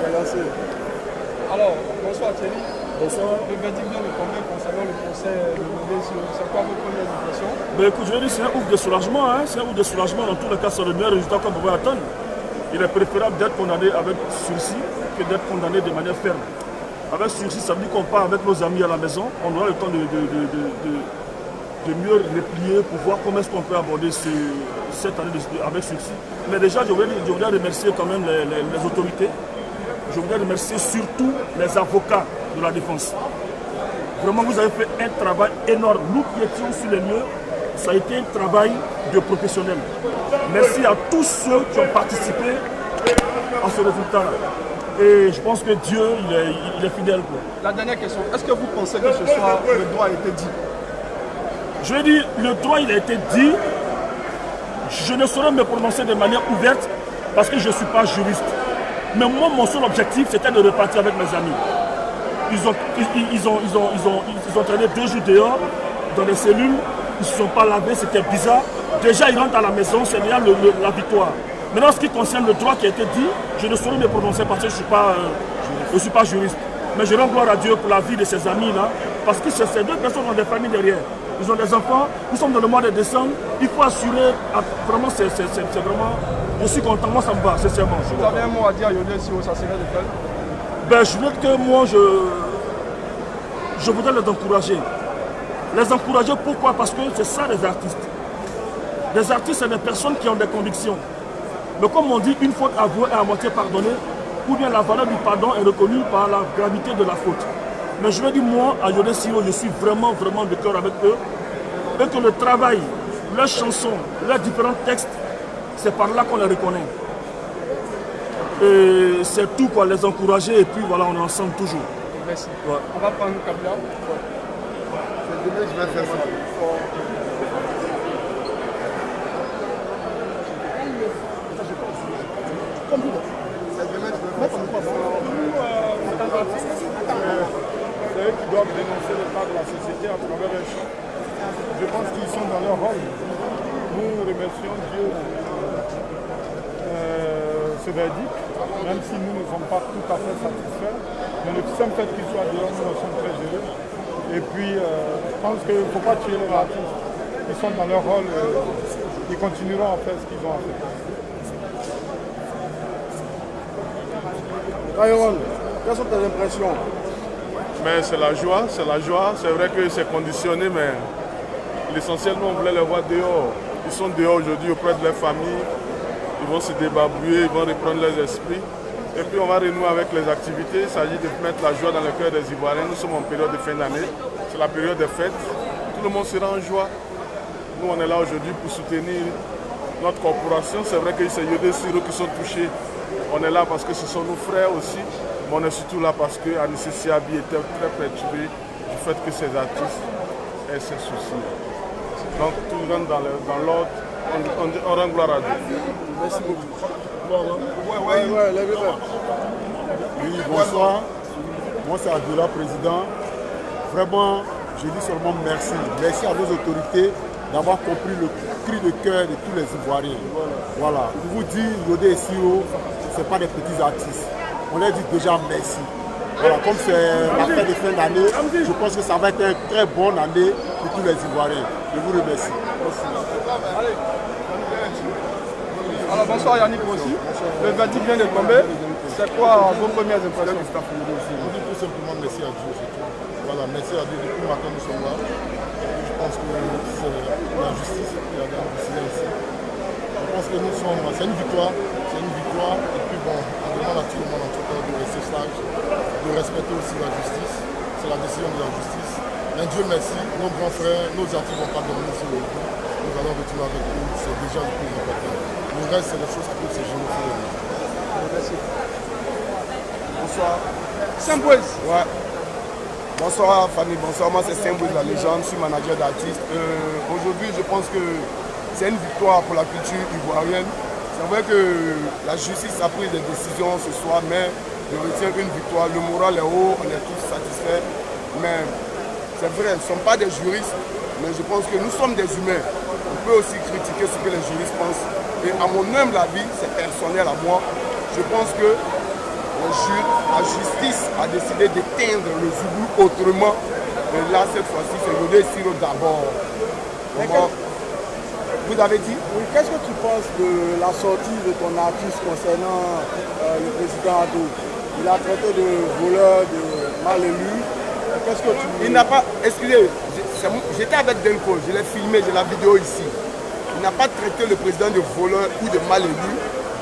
C'est lancé. Alors, bonsoir Thierry. Bonsoir. Le verdict vient de tomber concernant le procès de Yodé. C'est quoi vos premières impressions? Ben écoute, je veux dire, c'est un ouf de soulagement. Hein. C'est un ouf de soulagement. Dans tous les cas, c'est le meilleur résultat qu'on pouvait attendre. Il est préférable d'être condamné avec sursis que d'être condamné de manière ferme. Avec sursis, ça veut dire qu'on part avec nos amis à la maison. On aura le temps de mieux replier pour voir comment est-ce qu'on peut aborder cette année avec sursis. Mais déjà, je voudrais remercier quand même les autorités. Je voudrais remercier surtout les avocats de la défense. Vraiment, vous avez fait un travail énorme. Nous qui étions sur les lieux, ça a été un travail de professionnel. Merci à tous ceux qui ont participé à ce résultat-là. Et je pense que Dieu, il est fidèle. Quoi. La dernière question, est-ce que vous pensez que ce soir, le droit a été dit? Je veux dire, le droit, il a été dit. Je ne saurais me prononcer de manière ouverte parce que je ne suis pas juriste. Mais moi, mon seul objectif, c'était de repartir avec mes amis. Ils ont traîné 2 jours dehors, dans des cellules. Ils ne se sont pas lavés, c'était bizarre. Déjà, ils rentrent à la maison, c'est déjà la victoire. Maintenant, ce qui concerne le droit qui a été dit, je ne saurais me prononcer parce que je ne suis pas juriste. Mais je rends gloire à Dieu pour la vie de ces amis-là, parce que ces 2 personnes ont des familles derrière. Ils ont des enfants, nous sommes dans le mois de décembre, il faut assurer, vraiment, c'est vraiment, je suis content, moi ça me va, sincèrement. Vous avez un mot à dire à Yodé si ça serait de fait? Ben, je veux que moi, je voudrais les encourager. Les encourager, pourquoi? Parce que c'est ça les artistes. Les artistes, c'est des personnes qui ont des convictions. Mais comme on dit, une faute avouée est à moitié pardonnée, ou bien la valeur du pardon est reconnue par la gravité de la faute. Mais je veux dire, moi, à Yodé Siro, je suis vraiment, vraiment de cœur avec eux. Et que le travail, leurs chansons, leurs différents textes, c'est par là qu'on les reconnaît. Et c'est tout, quoi, les encourager, et puis voilà, on est ensemble toujours. Merci. Ouais. On va prendre Kabila. C'est demain que je vais faire ça. C'est eux qui doivent dénoncer l'état de la société à travers les chants. Je pense qu'ils sont dans leur rôle. Nous remercions Dieu ce verdict, même si nous ne sommes pas tout à fait satisfaits. Mais le simple fait qu'ils soient dehors, nous sommes très heureux. Et puis, je pense qu'il ne faut pas tuer les artistes. Ils sont dans leur rôle, ils continueront à faire ce qu'ils ont à faire. Rayon, quelles sont tes impressions? Mais c'est la joie, c'est la joie. C'est vrai que c'est conditionné, mais l'essentiel, nous, on voulait les voir dehors. Ils sont dehors aujourd'hui auprès de leur famille. Ils vont se débarbouiller, ils vont reprendre leurs esprits. Et puis on va renouer avec les activités. Il s'agit de mettre la joie dans le cœur des Ivoiriens. Nous sommes en période de fin d'année. C'est la période des fêtes. Tout le monde sera en joie. Nous, on est là aujourd'hui pour soutenir notre corporation. C'est vrai que c'est Yodé Siro qui sont touchés. On est là parce que ce sont nos frères aussi. Mais on est surtout là parce que Anissé Siabi était très perturbé du fait que ces artistes aient ces soucis. Donc tout rentre dans l'ordre. On rend gloire à Dieu. Merci beaucoup. Oui, bonsoir. Moi, c'est Abdullah, président. Vraiment, je dis seulement merci. Merci à nos autorités d'avoir compris le cri de cœur de tous les Ivoiriens. Voilà. Pour vous dire, Yodé Siro, ce n'est pas des petits artistes. On leur dit déjà merci. Voilà, comme c'est la fête de fin d'année, je pense que ça va être une très bonne année pour tous les Ivoiriens. Je vous remercie. Allez. Alors bonsoir Yannick aussi. Le verdict vient de tomber. C'est quoi vos premières impressions? Je dis tout simplement merci à Dieu. Voilà, merci à Dieu. Depuis le matin, nous sommes là. Je pense que c'est la justice qui a décidé ici. Je pense que nous sommes. C'est une victoire. C'est une victoire. Et puis bon, on demande à tout le monde en tout cas de rester sage, de respecter aussi la justice. C'est la décision de la justice. Mais Dieu merci, nos grands frères, nos artistes vont pas dormir sur le coup. Nous allons retourner avec eux. C'est déjà le plus important. Le reste, c'est des choses qui peuvent se gérer. Merci. Bonsoir. Saint-Bouez. Ouais. Bonsoir Fanny, bonsoir. Moi c'est Saint-Bouez, la légende, je suis manager d'artistes. Aujourd'hui, je pense que c'est une victoire pour la culture ivoirienne. C'est vrai que la justice a pris des décisions ce soir, mais je retiens une victoire. Le moral est haut, on est tous satisfaits. Mais c'est vrai, nous ne sommes pas des juristes, mais je pense que nous sommes des humains. On peut aussi critiquer ce que les juristes pensent. Et à mon humble avis, c'est personnel à moi, je pense que la justice a décidé d'éteindre le Zougou autrement. Mais là, cette fois-ci, c'est Yodé Siro d'abord. Vous avez dit? Oui, qu'est-ce que tu penses de la sortie de ton artiste concernant le président Adou? Il a traité de voleur, de mal élu. Qu'est-ce que tu... Il n'a pas... Excusez, j'étais avec Denko, je l'ai filmé, j'ai la vidéo ici. Il n'a pas traité le président de voleur ou de mal élu.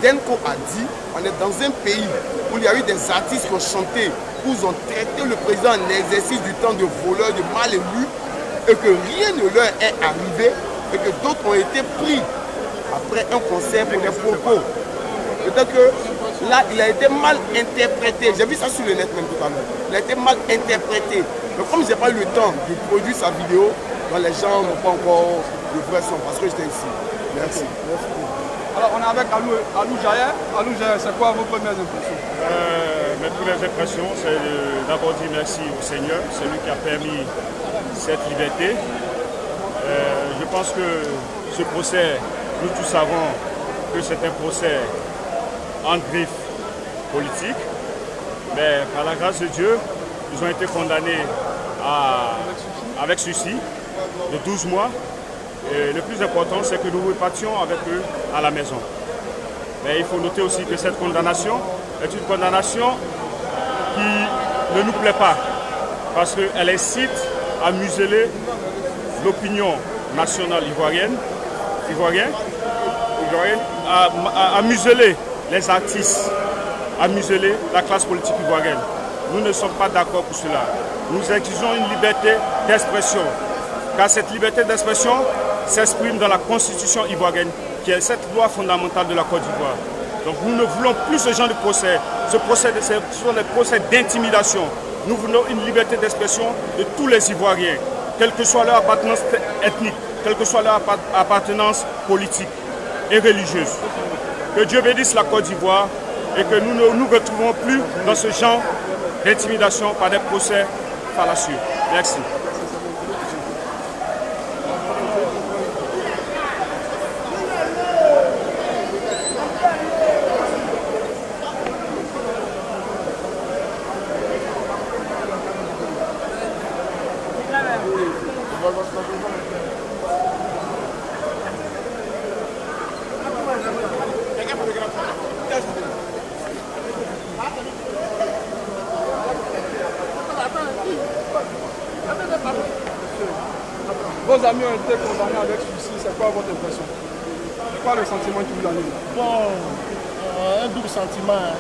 Denko a dit, on est dans un pays où il y a eu des artistes qui ont chanté, où ils ont traité le président en exercice du temps de voleur, de mal élu, et que rien ne leur est arrivé, et que d'autres ont été pris après un concert pour des propos. Peut-être que là, il a été mal interprété. J'ai vu ça sur le net même tout à l'heure. Il a été mal interprété. Mais comme je n'ai pas eu le temps de produire sa vidéo, les gens n'ont pas encore le vrai son parce que j'étais ici. Merci. Alors, on est avec Alou Jaye. Alou Jaye, c'est quoi vos premières impressions? Mes premières impressions, c'est d'abord dire merci au Seigneur, c'est lui qui a permis cette liberté. Je pense que ce procès, nous tous savons que c'est un procès en griffe politique, mais par la grâce de Dieu, ils ont été condamnés avec sursis de 12 mois. Et le plus important, c'est que nous repartions avec eux à la maison. Mais il faut noter aussi que cette condamnation est une condamnation qui ne nous plaît pas, parce qu'elle incite à museler l'opinion nationale ivoirienne, à museler les artistes, à museler la classe politique ivoirienne. Nous ne sommes pas d'accord pour cela. Nous exigeons une liberté d'expression, car cette liberté d'expression s'exprime dans la constitution ivoirienne, qui est cette loi fondamentale de la Côte d'Ivoire. Donc nous ne voulons plus ce genre de procès. Ce sont des procès d'intimidation. Nous voulons une liberté d'expression de tous les Ivoiriens, quelle que soit leur appartenance ethnique, quelle que soit leur appartenance politique et religieuse. Que Dieu bénisse la Côte d'Ivoire et que nous ne nous retrouvons plus dans ce genre d'intimidation par des procès fallacieux. Merci. Vos amis ont été condamnés avec sursis, c'est quoi votre impression? C'est quoi le sentiment qui vous anime? Bon, un double sentiment,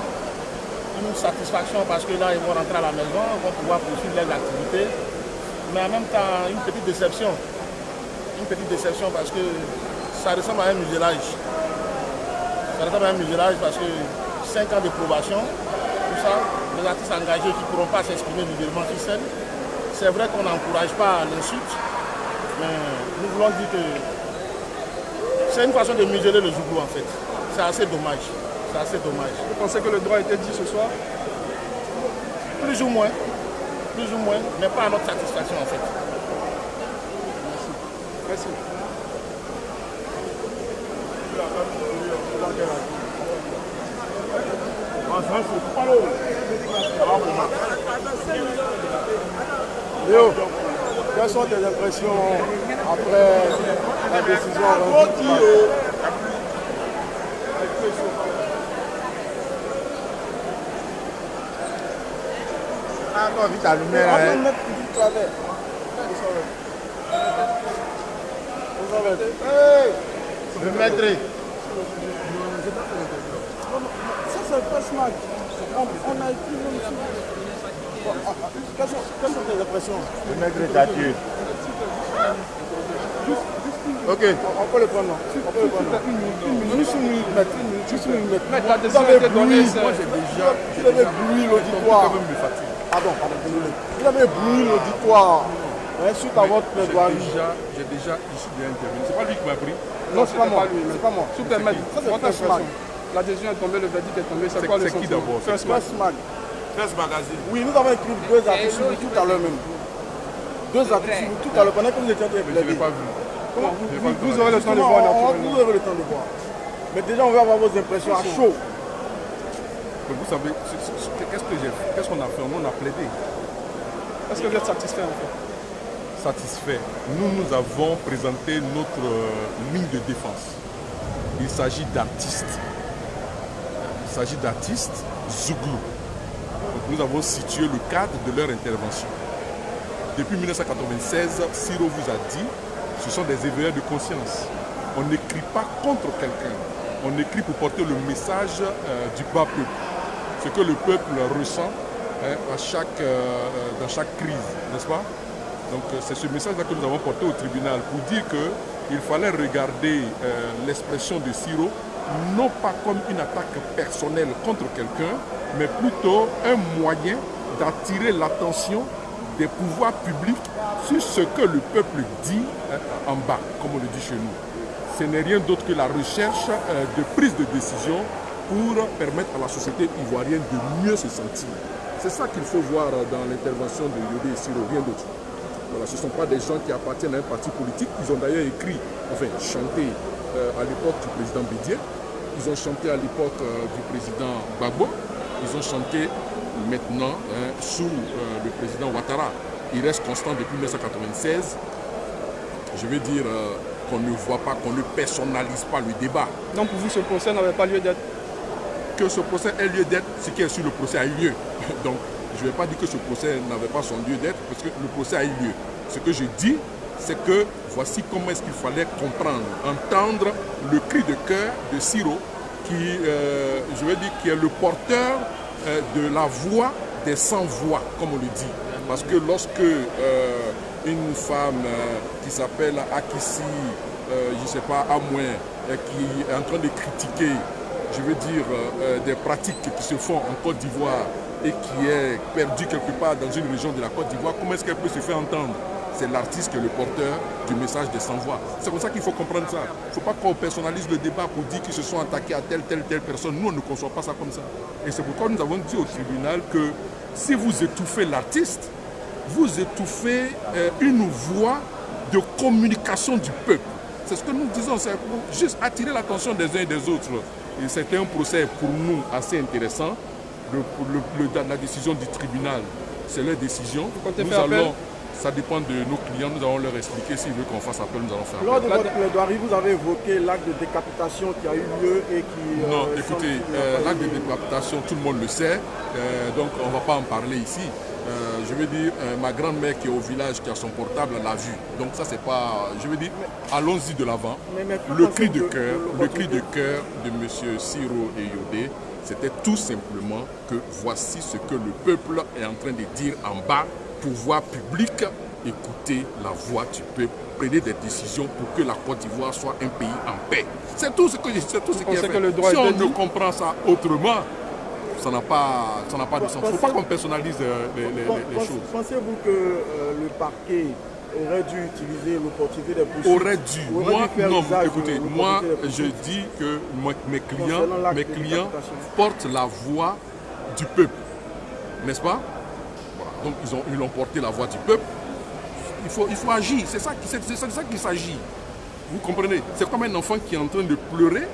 une satisfaction parce que là ils vont rentrer à la maison, ils vont pouvoir poursuivre leurs activités, mais en même temps une petite déception. Une petite déception parce que ça ressemble à un muselage. Ça ressemble à un muselage parce que 5 ans de probation, tout ça, les artistes engagés qui ne pourront pas s'exprimer librement sur scène. C'est vrai qu'on n'encourage pas l'insulte, mais nous voulons dire que c'est une façon de museler le Zougou en fait. C'est assez dommage. C'est assez dommage. Vous pensez que le droit a été dit ce soir? Plus ou moins, mais pas à notre satisfaction en fait. Merci. Léo, quelles sont tes impressions après la décision rendue? Encore vite la lumière. Je mettrai. Ça c'est le first match. On a écrit même ici. Quelles sont tes impressions? Je mettrai ta tue. Ok. On peut le prendre. On peut le prendre. Juste une minute. La décision a été donnée. Moi j'ai déjà. Vous avez brûlé l'auditoire. Pardon, désolé. Vous avez brûlé l'auditoire. Suite à votre plaidoirie. J'ai déjà ici bien intervenu. C'est pas lui qui m'a pris. Non, c'est pas moi. C'est pas moi. S'il vous plaît, votre impression. La décision est tombée, le verdict est tombé. C'est quoi le sentiment? C'est qui d'abord? First Mag. First Magazine. Oui, nous avons écrit 2 articles sur vous tout à l'heure même. 2 articles sur vous tout à l'heure, pendant que vous étiez en train de Je ne l'ai pas vu. Comment vous aurez le temps de voir. Vous aurez le temps de voir. Mais déjà, on va avoir vos impressions à chaud. Vous savez, qu'est-ce qu'on a fait? On a plaidé. Est-ce que vous êtes satisfait en fait? Satisfait. Nous avons présenté notre ligne de défense. Il s'agit d'artistes. Il s'agit d'artistes Zouglou. Donc nous avons situé le cadre de leur intervention. Depuis 1996, Siro vous a dit, ce sont des éveilleurs de conscience. On n'écrit pas contre quelqu'un. On écrit pour porter le message du bas peuple. Ce que le peuple ressent dans chaque crise, n'est-ce pas? Donc c'est ce message-là que nous avons porté au tribunal pour dire qu'il fallait regarder l'expression de Siro non pas comme une attaque personnelle contre quelqu'un, mais plutôt un moyen d'attirer l'attention des pouvoirs publics sur ce que le peuple dit en bas, comme on le dit chez nous. Ce n'est rien d'autre que la recherche de prise de décision pour permettre à la société ivoirienne de mieux se sentir. C'est ça qu'il faut voir dans l'intervention de Yodé et Siro, rien d'autre. Voilà, ce ne sont pas des gens qui appartiennent à un parti politique. Ils ont d'ailleurs écrit, chanté à l'époque du président Bédier. Ils ont chanté à l'époque du président Gbagbo. Ils ont chanté maintenant sous le président Ouattara. Il reste constant depuis 1996. Je veux dire qu'on ne voit pas, qu'on ne personnalise pas le débat. Donc pour vous, ce procès n'avait pas lieu d'être? Que ce procès ait lieu d'être, ce qui est sur le procès a eu lieu. Donc je ne vais pas dire que ce procès n'avait pas son lieu d'être, parce que le procès a eu lieu. Ce que je dis, c'est que voici comment est-ce qu'il fallait comprendre, entendre le cri de cœur de Siro, qui, je veux dire, qui est le porteur de la voix des sans-voix, comme on le dit. Parce que lorsque une femme qui s'appelle Akissi, je ne sais pas, Amouin, qui est en train de critiquer, je veux dire, des pratiques qui se font en Côte d'Ivoire et qui est perdue quelque part dans une région de la Côte d'Ivoire, comment est-ce qu'elle peut se faire entendre? C'est l'artiste qui est le porteur du message des sans-voix. C'est comme ça qu'il faut comprendre ça. Il ne faut pas qu'on personnalise le débat pour dire qu'ils se sont attaqués à telle personne. Nous, on ne conçoit pas ça comme ça. Et c'est pourquoi nous avons dit au tribunal que si vous étouffez l'artiste, vous étouffez une voix de communication du peuple. C'est ce que nous disons, c'est pour juste attirer l'attention des uns et des autres. Et c'était un procès pour nous assez intéressant. La décision du tribunal, c'est leur décision. Nous allons, ça dépend de nos clients, nous allons leur expliquer s'ils veulent qu'on fasse appel, nous allons faire appel. Lors de votre plaidoirie, vous avez évoqué l'acte de décapitation qui a eu lieu et qui... Non, écoutez, l'acte de décapitation, tout le monde le sait, donc on ne va pas en parler ici. Je veux dire, ma grand-mère qui est au village, qui a son portable, l'a vu. Donc ça, c'est pas... Je veux dire, allons-y de l'avant. Le cri de cœur de M. Siro et Yodé, c'était tout simplement que voici ce que le peuple est en train de dire en bas. Pouvoir public, écoutez la voix du peuple, prenez des décisions pour que la Côte d'Ivoire soit un pays en paix. C'est tout ce qui est fait. Si on ne comprend ça autrement, ça n'a pas de sens. Il ne faut pas qu'on personnalise les choses. Pensez-vous que le parquet aurait dû utiliser l'opportunité des poursuites? Aurait dû. Moi, non, écoutez, moi, je dis que mes clients portent la voix du peuple. N'est-ce pas? Voilà. Donc, ils ont porté la voix du peuple. Il faut agir. C'est ça qu'il s'agit. Vous comprenez? C'est comme un enfant qui est en train de pleurer.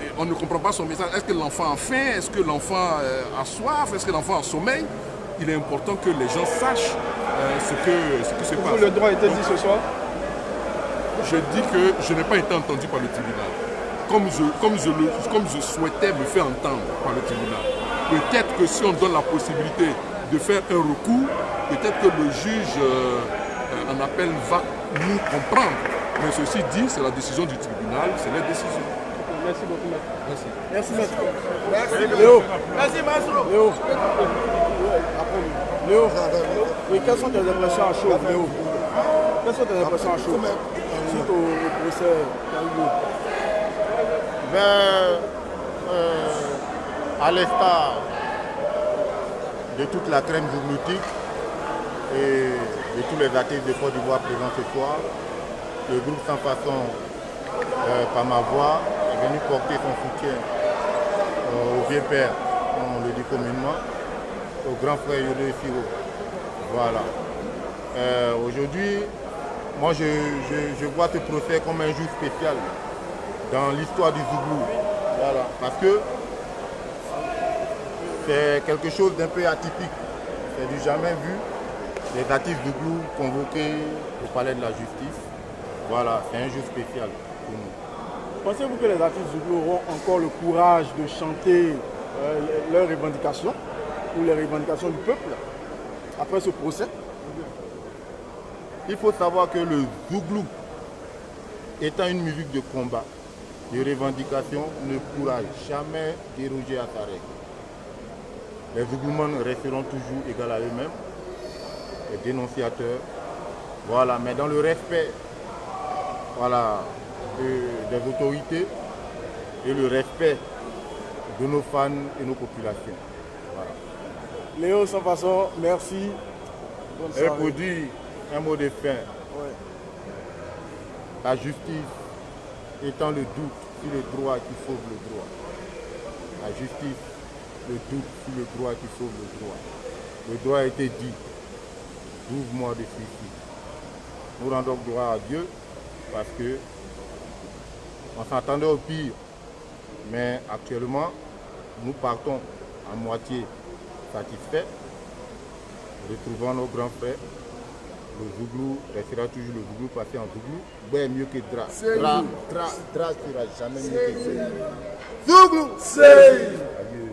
Et on ne comprend pas son message. Est-ce que l'enfant a faim? Est-ce que l'enfant a soif? Est-ce que l'enfant a sommeil? Il est important que les gens sachent ce qui se passe. Le droit a été dit ce soir? Je dis que je n'ai pas été entendu par le tribunal. Comme je souhaitais me faire entendre par le tribunal. Peut-être que si on donne la possibilité de faire un recours, peut-être que le juge en appel va nous comprendre. Mais ceci dit, c'est la décision du tribunal, c'est la décision. Merci beaucoup, maître. Merci. Merci, maître. Merci, Léo. Merci, maestro. Léo, oui, quelles sont tes impressions à chaud, Léo? Quelles sont tes impressions à chaud suite au procès qui a eu lieu? À l'instar de toute la crème journalistique et de tous les artistes de Côte d'Ivoire présents ce soir, le groupe Sans Façon, par ma voix, est venu porter son soutien au vieux père, on le dit communément, au grand frère Yodé Siro. Voilà. Aujourd'hui, moi je vois ce procès comme un jour spécial dans l'histoire du Zouglou. Voilà. Parce que C'est quelque chose d'un peu atypique. C'est du jamais vu. Les artistes Zouglou convoqués au palais de la justice. Voilà, c'est un jour spécial pour nous. Pensez-vous que les artistes Zouglou auront encore le courage de chanter leurs revendications ou les revendications du peuple après ce procès? Il faut savoir que le Zouglou, étant une musique de combat, de revendication, ne pourra jamais déroger à sa règle. Les Zougloumans resteront toujours égaux à eux-mêmes, les dénonciateurs, voilà, mais dans le respect, voilà, des autorités et le respect de nos fans et nos populations. Voilà. Léo Sans Façon, merci. Bonne soirée. Et pour dire un mot de fin, Ouais. la justice étant le doute sur le droit qui sauve le droit. La justice, le doute sur le droit qui sauve le droit. Le droit a été dit, 12 mois de suicide. Nous rendons gloire à Dieu parce que on s'attendait au pire, mais actuellement, nous partons à moitié satisfaits, retrouvant nos grands frères. Le Zouglou restera toujours le Zouglou passé en Zouglou. Ouais, mieux que Dra. Dra sera jamais mieux que Zouglou. Zouglou, c'est... Adieu.